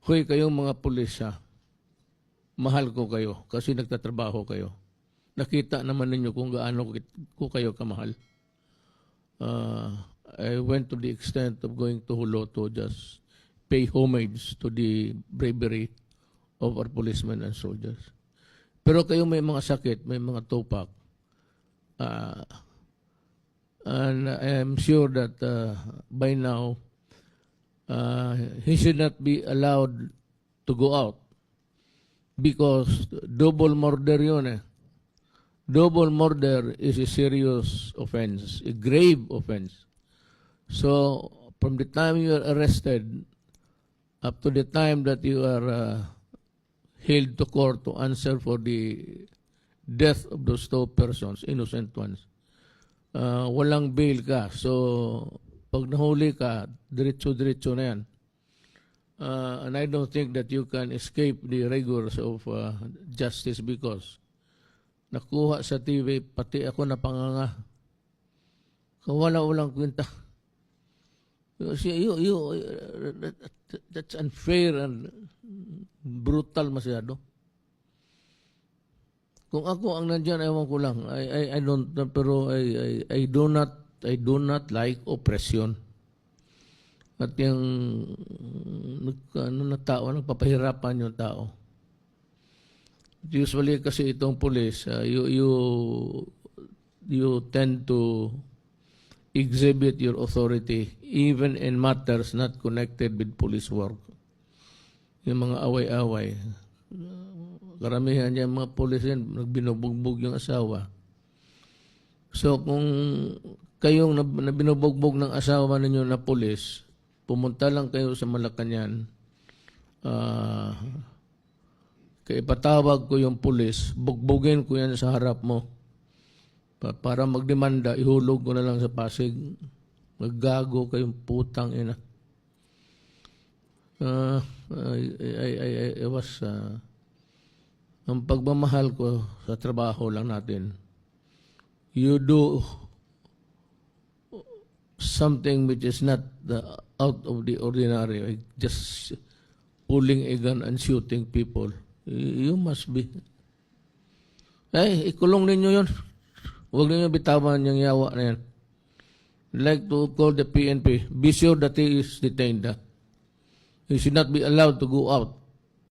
Hoy, kayong mga pulis, mahal ko kayo kasi nagtatrabaho kayo. Nakita naman ninyo kung gaano ko kayo kamahal. I went to the extent of going to Hulo to just pay homage to the bravery of our policemen and soldiers. Pero kayo may mga sakit, may mga tupak. And I am sure that by now, he should not be allowed to go out because double murder yun eh. Double murder is a serious offense, a grave offense. So, from the time you are arrested up to the time that you are hailed to court to answer for the death of those two persons, innocent ones, walang bail ka. So, pag nahuli ka, diretso-diretso na yan. And I don't think that you can escape the rigors of justice because nakuha sa TV, pati ako napanganga. Walang kwenta. That's unfair and brutal masyado. Kung ako ang nandyan, ewan ko lang. I don't, pero I do not like oppression. At yung nagpapahirapan yung tao. Usually kasi itong police, you tend to exhibit your authority even in matters not connected with police work. Yung mga away-away. Karamihan yung mga police yan, nagbinubugbog yung asawa. So kung kayong binubugbog ng asawa ninyo na police, pumunta lang kayo sa Malacanang, kaya ipatawag ko yung pulis, bugbugin ko yan sa harap mo. Para magdemanda, ihulog ko na lang sa Pasig. Maggago kayong putang ina. Ang pagmamahal ko sa trabaho lang natin, you do something which is not out of the ordinary, like just pulling a gun and shooting people. You must be. Ikulong ninyo yun. Huwag ninyo bitawan yung yawa na yan. I'd like to call the PNP. Be sure that he is detained. He should not be allowed to go out.